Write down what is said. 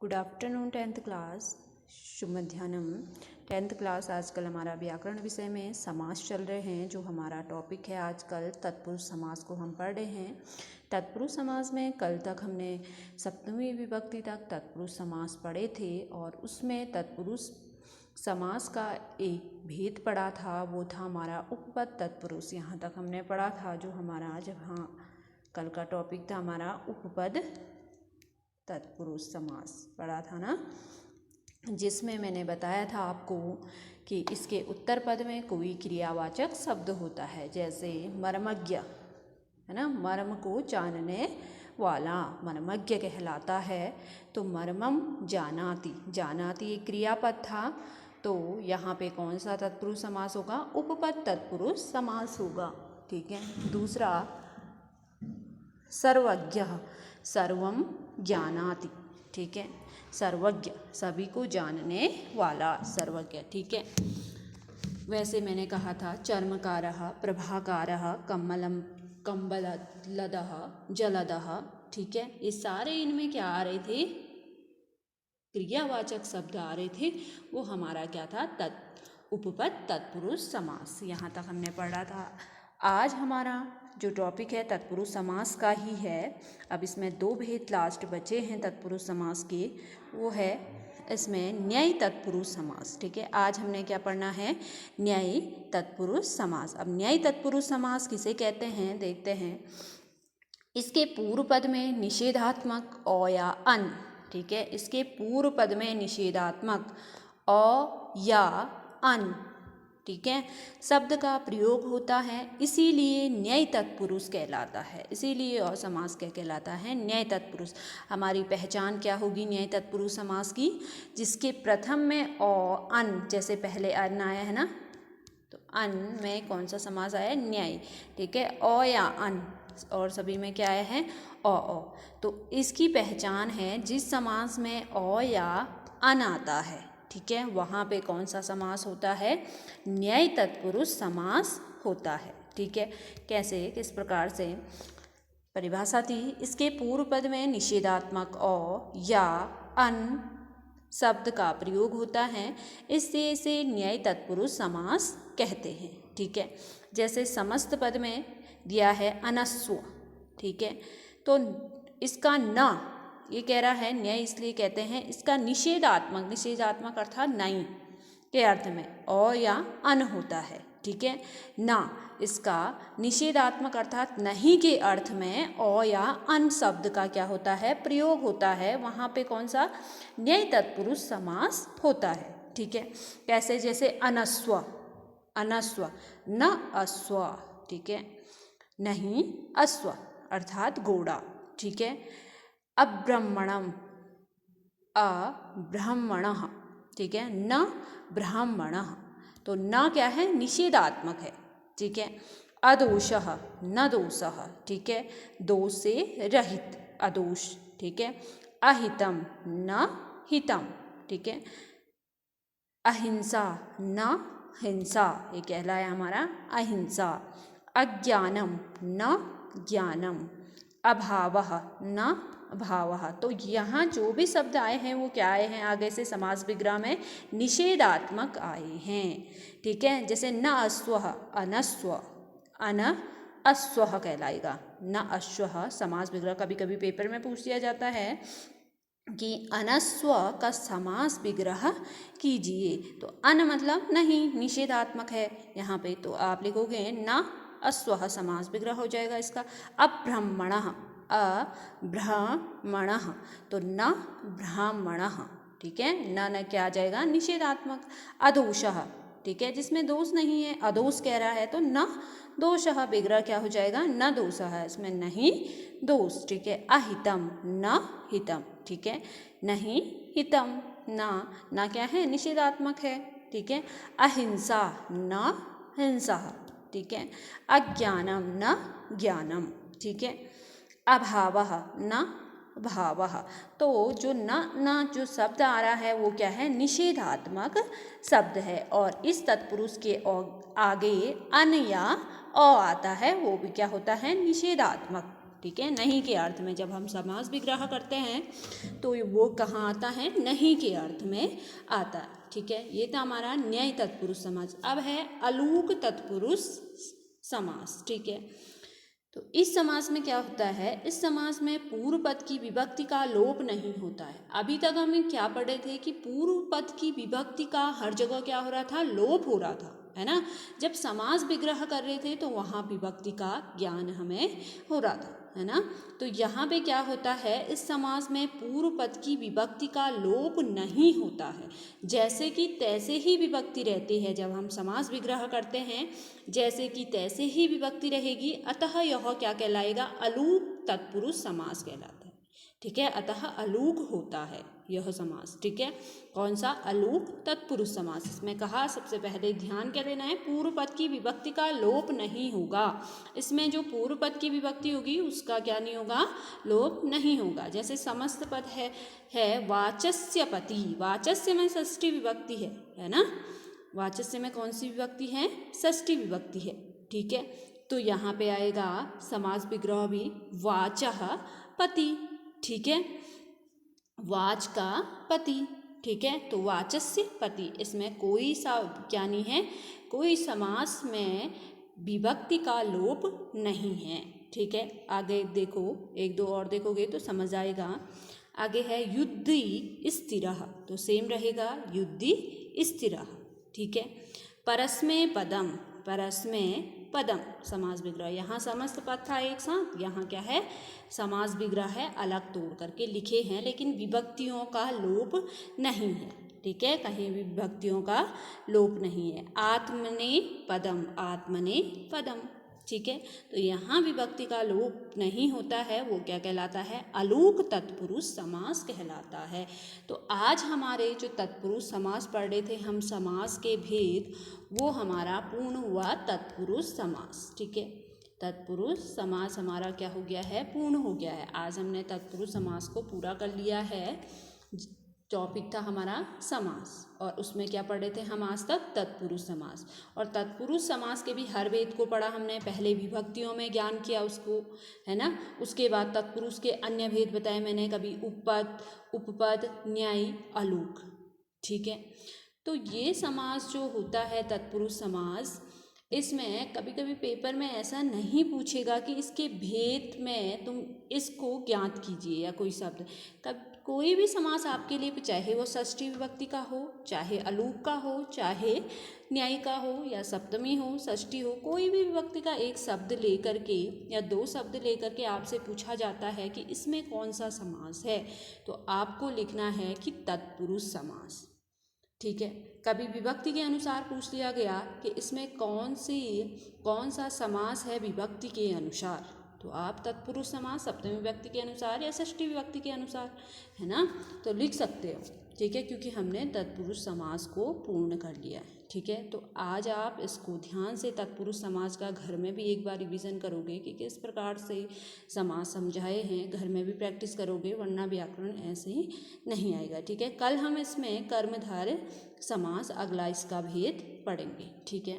Good afternoon tenth class. शुभ मध्याह्नम। Tenth class आजकल हमारा व्याकरण विषय में समास चल रहे हैं। जो हमारा टॉपिक है आजकल तत्पुरुष समास को हम पढ़ रहे हैं। तत्पुरुष समास में कल तक हमने सप्तमी विभक्ति तक तत्पुरुष समास पढ़े थे और उसमें तत्पुरुष समास का एक भेद पढ़ा था, वो था हमारा उपपद तत्पुरुष। यहाँ तक हमने पढ़ा था। जो हमारा कल का टॉपिक था हमारा उपपद तत्पुरुष समास पढ़ा था ना, जिसमें मैंने बताया था आपको कि इसके उत्तर पद में कोई क्रियावाचक शब्द होता है। जैसे मर्मज्ञ है ना, मर्म को जानने वाला मर्मज्ञ कहलाता है। तो मर्मम जानाति, जानाति एक क्रियापद था, तो यहाँ पे कौन सा तत्पुरुष समास होगा? उपपद तत्पुरुष समास होगा। ठीक है। दूसरा सर्वज्ञ, सर्वम ज्ञानाति। ठीक है, सर्वज्ञ सभी को जानने वाला सर्वज्ञ। ठीक है। वैसे मैंने कहा था चर्मकारः, प्रभाकारः, कम्मलम, कम्बलदः, जलदः। ठीक है, ये सारे इनमें क्या आ रहे थे? क्रियावाचक शब्द आ रहे थे। वो हमारा क्या था? उपपद तत्पुरुष समास। यहाँ तक हमने पढ़ा था। आज हमारा जो टॉपिक है तत्पुरुष समास का ही है। अब इसमें दो भेद लास्ट बचे हैं तत्पुरुष समास के, वो है इसमें न्यायी तत्पुरुष समास। ठीक है, आज हमने क्या पढ़ना है? न्यायी तत्पुरुष समास। अब न्यायी तत्पुरुष समास किसे कहते हैं देखते हैं। इसके पूर्व पद में निषेधात्मक अ या अन। ठीक है, इसके पूर्व पद में निषेधात्मक अ या अन, ठीक है, शब्द का प्रयोग होता है, इसीलिए न्यायी तत्पुरुष कहलाता है। इसीलिए और समास क्या कहलाता है? न्यायी तत्पुरुष। हमारी पहचान क्या होगी न्यायी तत्पुरुष समास की? जिसके प्रथम में अ अन, जैसे पहले अन आया है ना, तो अन में कौन सा समास आया? न्यायी। ठीक है, अ या अन, और सभी में क्या आया है? अ। तो इसकी पहचान है जिस समास में अ या अन आता है, ठीक है, वहाँ पे कौन सा समास होता है? न्यायी तत्पुरुष समास होता है। ठीक है, कैसे, किस प्रकार से परिभाषा थी? इसके पूर्व पद में निषेधात्मक अ या अन शब्द का प्रयोग होता है, इससे इसे न्यायी तत्पुरुष समास कहते हैं। ठीक है, जैसे समस्त पद में दिया है अनस्व। ठीक है, तो इसका न, ये कह रहा है न्याय, इसलिए कहते हैं इसका निषेधात्मक, निषेधात्मक अर्थात नहीं के अर्थ में अ या अन होता है। ठीक है, ना इसका निषेधात्मक अर्थात नहीं के अर्थ में अ या अन शब्द का क्या होता है? प्रयोग होता है। वहाँ पे कौन सा? न्यायी तत्पुरुष समास होता है। ठीक है, कैसे? जैसे अनस्व, अनस्व, न अश्व। ठीक है, नहीं अश्व अर्थात घोड़ा। ठीक है, अब्रह्मणम, अब्रह्मणः। ठीक है, न ब्राह्मणः, तो न क्या है? निषेधात्मक है। ठीक है, अदोषः, न दोषः। ठीक है, दोष से रहित, अदोष। ठीक है, अहितम, न हितम। ठीक है, अहिंसा, न हिंसा, ये कहलाया हमारा अहिंसा। अज्ञानम, न ज्ञानम। अभावः, न भावः। तो यहाँ जो भी शब्द आए हैं वो क्या आए हैं? आगे से समास विग्रह में निषेधात्मक आए हैं। ठीक है, जैसे न अश्वः, अनस्व, अन अश्वः कहलाएगा। न अश्वः समास विग्रह कभी कभी पेपर में पूछ दिया जाता है कि अनस्व का समास विग्रह कीजिए। तो अन मतलब नहीं, निषेधात्मक है यहाँ पे, तो आप लिखोगे न अश्वः, समास विग्रह हो जाएगा इसका। अब्रह्मणः, अब्राह्मणः, तो न ब्राह्मणः। ठीक है, न क्या आ जाएगा? निषेधात्मक। अदोषः, ठीक है, जिसमें दोष नहीं है, अदोष कह रहा है, तो न दोषः विग्रह क्या हो जाएगा? न दोषः, इसमें नहीं दोष। ठीक है, अहितम, न हितम। ठीक है, नहीं हितम, ना क्या है? निषेधात्मक है। ठीक है, अहिंसा, न हिंसा। ठीक है, अज्ञानम, न ज्ञानम। ठीक है, अभावः, न भावः। तो जो न जो शब्द आ रहा है वो क्या है? निषेधात्मक शब्द है। और इस तत्पुरुष के आगे अन या अ आता है, वो भी क्या होता है? निषेधात्मक। ठीक है, नहीं के अर्थ में। जब हम समास विग्रह करते हैं तो वो कहाँ आता है, नहीं के अर्थ में आता है, ठीक है। ये था हमारा न्याय तत्पुरुष समास। अब है अलूक तत्पुरुष समास, ठीक है। तो इस समास में क्या होता है, इस समास में पूर्व पद की विभक्ति का लोप नहीं होता है। अभी तक हम क्या पढ़े थे कि पूर्व पद की विभक्ति का हर जगह क्या हो रहा था, लोप हो रहा था, है ना। जब समास विग्रह कर रहे थे तो वहाँ विभक्ति का ज्ञान हमें हो रहा था, है ना। तो यहाँ पे क्या होता है, इस समास में पूर्व पद की विभक्ति का लोप नहीं होता है। जैसे कि तैसे ही विभक्ति रहती है जब हम समास विग्रह करते हैं, जैसे कि तैसे ही विभक्ति रहेगी, अतः यह क्या कहलाएगा, अलूक तत्पुरुष समास कहलाता है, ठीक है। अतः अलूक होता है यह समास, ठीक है। कौन सा, अलूक तत्पुरुष समास। इसमें कहा सबसे पहले ध्यान क्या देना है, पूर्व पद की विभक्ति का लोप नहीं होगा। इसमें जो पूर्व पद की विभक्ति होगी उसका क्या नहीं होगा, लोप नहीं होगा। जैसे समस्त पद है वाचस्य पति, वाचस्य में षष्ठी विभक्ति है ना। वाचस्य में कौन सी विभक्ति है, षष्ठी विभक्ति है, ठीक है। तो यहाँ पे आएगा समास विग्रह भी वाचः पति, ठीक है, वाच का पति, ठीक है। तो वाचस्य पति, इसमें कोई सा क्या नहीं है, कोई समास में विभक्ति का लोप नहीं है, ठीक है। आगे देखो, एक दो और देखोगे तो समझ आएगा। आगे है युद्धि स्थिरः, तो सेम रहेगा युद्धि स्थिरः, ठीक है। परस्मै पदम, परस्मै पदम समास विग्रह। यहाँ समस्त पद था एक साथ, यहाँ क्या है, समास विग्रह है, अलग तोड़ करके लिखे हैं, लेकिन विभक्तियों का लोप नहीं है, ठीक है। कहीं भी विभक्तियों का लोप नहीं है। आत्मने पदम, आत्मने पदम, ठीक है। तो यहाँ विभक्ति का लोप नहीं होता है, वो क्या कहलाता है, अलूक तत्पुरुष समास कहलाता है। तो आज हमारे जो तत्पुरुष समास पढ़ रहे थे हम, समास के भेद, वो हमारा पूर्ण हुआ तत्पुरुष समास, ठीक है। तत्पुरुष समास हमारा क्या हो गया है, पूर्ण हो गया है। आज हमने तत्पुरुष समास को पूरा कर लिया है। टॉपिक था हमारा समास, और उसमें क्या पढ़े थे हम आज तक, तत्पुरुष समास। और तत्पुरुष समास के भी हर भेद को पढ़ा हमने। पहले विभक्तियों में ज्ञान किया उसको, है ना। उसके बाद तत्पुरुष के अन्य भेद बताए मैंने, कभी उपपद, उपपद, न्यायी, अलूक, ठीक है। तो ये समास जो होता है तत्पुरुष समास, इसमें कभी कभी पेपर में ऐसा नहीं पूछेगा कि इसके भेद में तुम इसको ज्ञात कीजिए या कोई शब्द। कब कोई भी समास आपके लिए, चाहे वो षष्ठी विभक्ति का हो, चाहे अलूक का हो, चाहे न्यायी का हो, या सप्तमी हो, षष्ठी हो, कोई भी विभक्ति का एक शब्द लेकर के या दो शब्द लेकर के आपसे पूछा जाता है कि इसमें कौन सा समास है, तो आपको लिखना है कि तत्पुरुष समास, ठीक है। कभी विभक्ति के अनुसार पूछ लिया गया कि इसमें कौन सा समास है विभक्ति के अनुसार, तो आप तत्पुरुष समास सप्तमी विभक्ति के अनुसार या षष्ठी विभक्ति के अनुसार, है ना, तो लिख सकते हो, ठीक है। क्योंकि हमने तत्पुरुष समास को पूर्ण कर लिया है, ठीक है। तो आज आप इसको ध्यान से तत्पुरुष समास का घर में भी एक बार रिवीजन करोगे कि किस प्रकार से समास समझाए हैं, घर में भी प्रैक्टिस करोगे, वरना व्याकरण ऐसे ही नहीं आएगा, ठीक है। कल हम इसमें कर्मधारय समास, अगला इसका भेद पढ़ेंगे, ठीक है।